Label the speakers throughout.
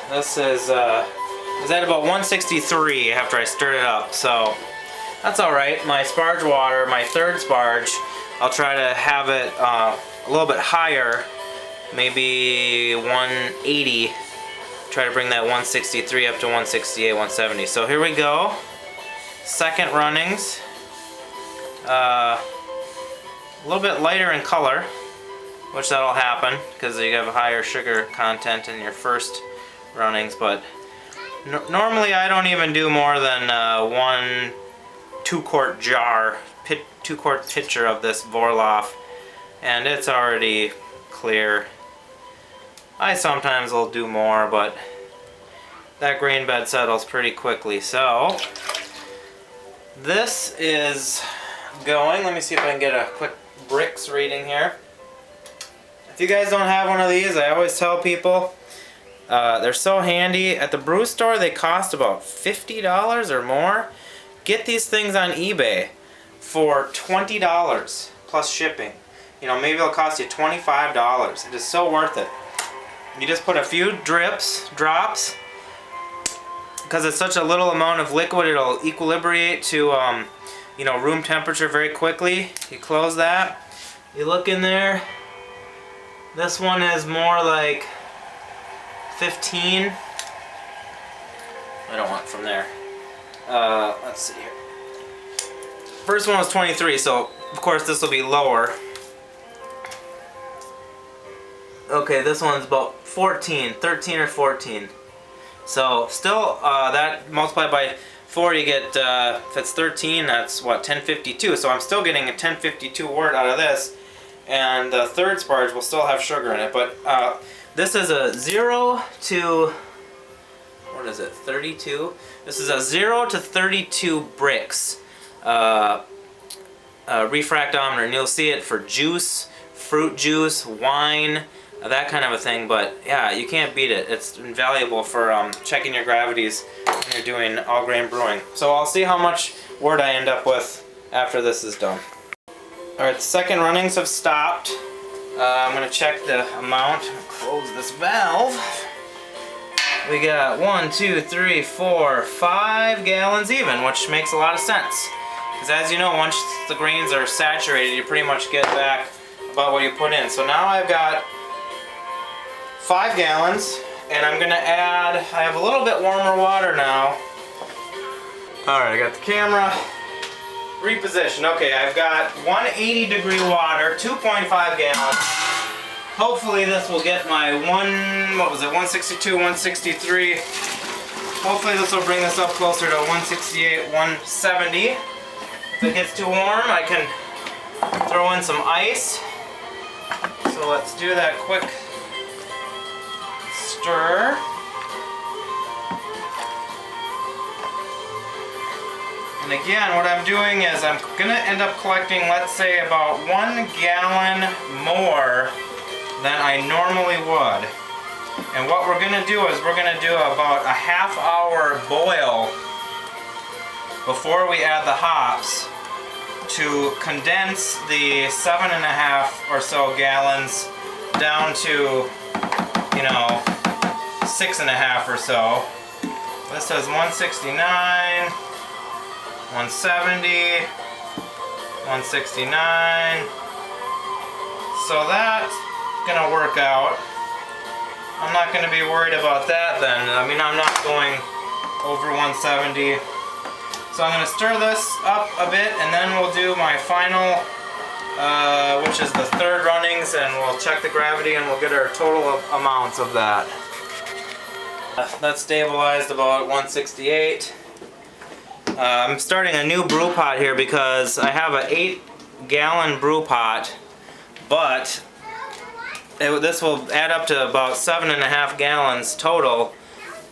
Speaker 1: This is at about 163 after I stirred it up, so that's alright. My Sparge water, my third Sparge, I'll try to have it a little bit higher, maybe 180. Try to bring that 163 up to 168, 170. So here we go. Second runnings. A little bit lighter in color, which that'll happen because you have a higher sugar content in your first runnings, but normally I don't even do more than 1 2-quart jar, 2-quart pitcher of this Vorloff, and it's already clear. I sometimes will do more, but that grain bed settles pretty quickly. So this is going, let me see if I can get a quick bricks reading here. If you guys don't have one of these, I always tell people they're so handy. At the brew store they cost about $50 or more. Get these things on eBay for $20 plus shipping. You know, maybe it'll cost you $25. It is so worth it. You just put a few drops, because it's such a little amount of liquid, it'll equilibrate to you know, room temperature very quickly. You close that, you look in there. This one is more like 15. I don't want from there. Let's see here. First one was 23, so of course this will be lower. Okay, this one's about 13 or 14. So still, that multiplied by 4, you get, if it's 13, that's what, 1052. So I'm still getting a 1052 wort out of this. And the third Sparge will still have sugar in it. But this is a 0 to, what is it, 32? This is a 0 to 32 bricks refractometer. And you'll see it for juice, fruit juice, wine, that kind of a thing, but yeah, you can't beat it. It's invaluable for checking your gravities when you're doing all grain brewing. So I'll see how much wort I end up with after this is done. Alright, the second runnings have stopped. I'm going to check the amount. Close this valve. We got 1, 2, 3, 4, 5 gallons even, which makes a lot of sense. Because as you know, once the grains are saturated, you pretty much get back about what you put in. So now I've got 5 gallons, and I'm gonna add, I have a little bit warmer water now. Alright, I got the camera repositioned. Okay, I've got 180 degree water, 2.5 gallons. Hopefully this will get my 162, 163. Hopefully this will bring this up closer to 168, 170. If it gets too warm, I can throw in some ice. So let's do that quick stir. And again, what I'm doing is I'm going to end up collecting, let's say, about 1 gallon more than I normally would. And what we're going to do is we're going to do about a half-hour boil before we add the hops to condense the 7.5 or so gallons down to, you know, 6.5 or so. This says 169, 170, 169. So that's gonna work out. I'm not gonna be worried about that then. I mean, I'm not going over 170. So I'm gonna stir this up a bit, and then we'll do my final, which is the third runnings, and we'll check the gravity and we'll get our total amounts of that. That's stabilized about 168. I'm starting a new brew pot here because I have an 8-gallon brew pot, but this will add up to about 7.5 gallons total,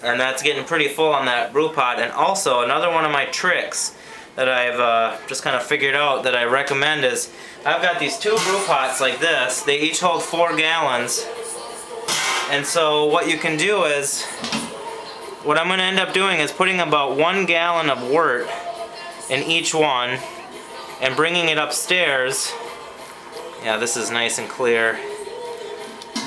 Speaker 1: and that's getting pretty full on that brew pot. And also another one of my tricks that I've just kind of figured out that I recommend is I've got these 2 brew pots like this. They each hold 4 gallons. And so what you can do is, what I'm going to end up doing is putting about 1 gallon of wort in each one and bringing it upstairs. Yeah, this is nice and clear.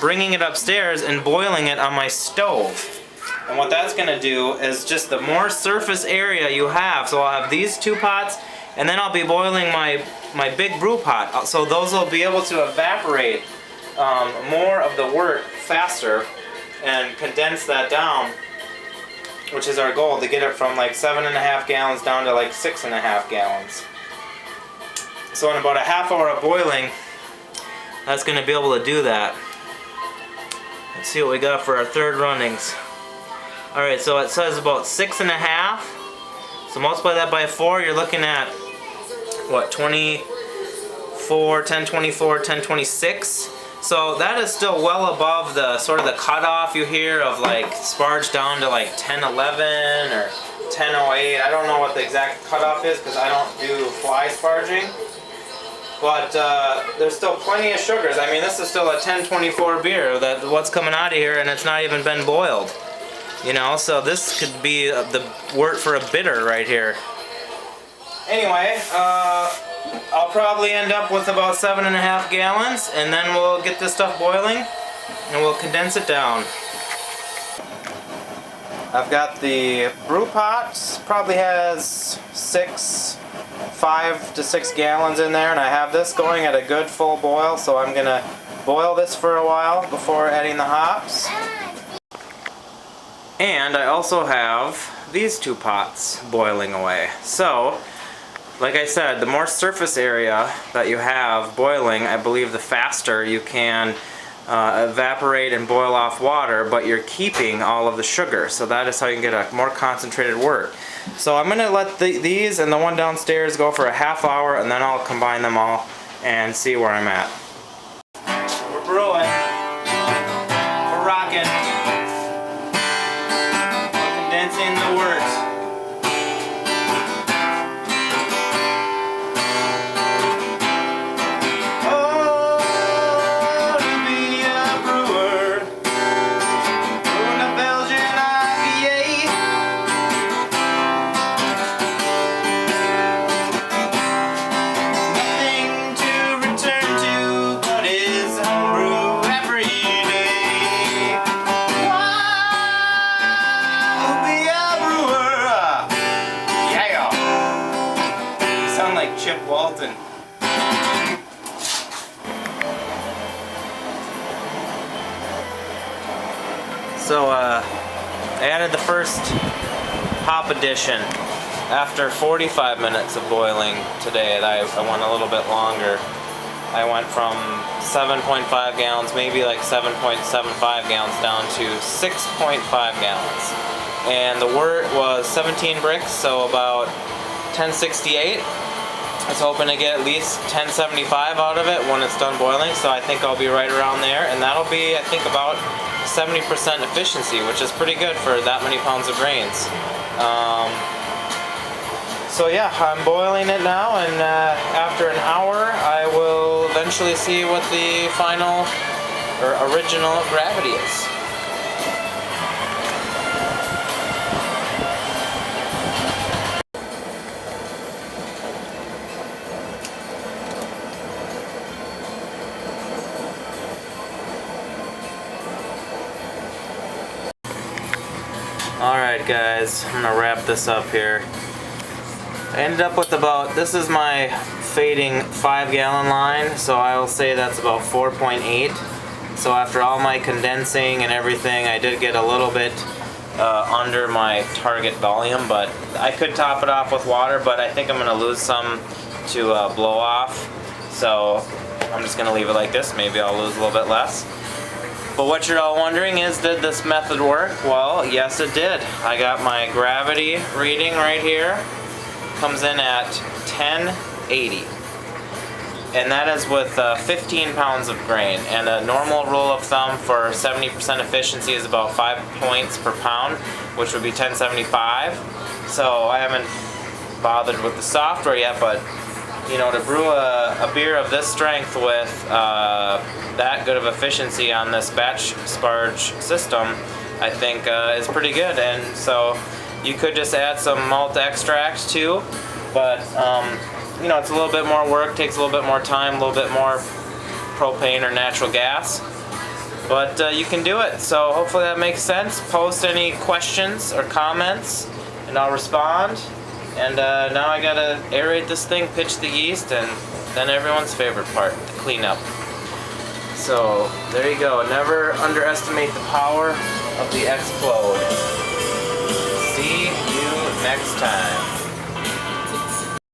Speaker 1: Bringing it upstairs and boiling it on my stove. And what that's going to do is just the more surface area you have, so I'll have these 2 pots, and then I'll be boiling my big brew pot. So those will be able to evaporate more of the wort faster and condense that down, which is our goal, to get it from like 7.5 gallons down to like 6.5 gallons. So in about a half hour of boiling, that's going to be able to do that. Let's see what we got for our third runnings. Alright, so it says about 6.5. So multiply that by 4, you're looking at what, 24, 1024, 1026. So that is still well above the sort of the cutoff you hear of like Sparge down to like 1011 or 1008. I don't know what the exact cutoff is because I don't do fly sparging. But there's still plenty of sugars. I mean, this is still a 1024 beer, what's coming out of here, and it's not even been boiled. You know, so this could be the wort for a bitter right here. Anyway, I'll probably end up with about 7.5 gallons, and then we'll get this stuff boiling and we'll condense it down. I've got the brew pot, probably has 5 to 6 gallons in there, and I have this going at a good full boil, so I'm gonna boil this for a while before adding the hops. And I also have these 2 pots boiling away. So, like I said, the more surface area that you have boiling, I believe the faster you can evaporate and boil off water, but you're keeping all of the sugar. So that is how you can get a more concentrated wort. So I'm going to let these and the one downstairs go for a half hour, and then I'll combine them all and see where I'm at. We're brewing. We're rocking. We're condensing the wort. So I added the first hop addition after 45 minutes of boiling today. I went a little bit longer. I went from 7.5 gallons, maybe like 7.75 gallons, down to 6.5 gallons. And the wort was 17 bricks, so about 1068. I was hoping to get at least 1075 out of it when it's done boiling, so I think I'll be right around there, and that'll be, I think, about 70% efficiency, which is pretty good for that many pounds of grains. So yeah, I'm boiling it now, and after an hour I will eventually see what the final or original gravity is. Alright guys, I'm gonna wrap this up here. I ended up with about, this is my fading 5-gallon line, so I will say that's about 4.8. So after all my condensing and everything, I did get a little bit under my target volume, but I could top it off with water, but I think I'm gonna lose some to blow off. So I'm just gonna leave it like this. Maybe I'll lose a little bit less. But what you're all wondering is, did this method work? Well, yes it did. I got my gravity reading right here. Comes in at 1080. And that is with 15 pounds of grain. And a normal rule of thumb for 70% efficiency is about 5 points per pound, which would be 1075. So I haven't bothered with the software yet, but you know, to brew a beer of this strength with that good of efficiency on this batch Sparge system, I think is pretty good. And so you could just add some malt extract too, but you know, it's a little bit more work, takes a little bit more time, a little bit more propane or natural gas. But you can do it. So hopefully that makes sense. Post any questions or comments, and I'll respond. And now I gotta aerate this thing, pitch the yeast, and then everyone's favorite part, the cleanup. So there you go. Never underestimate the power of the Explode. See you next time.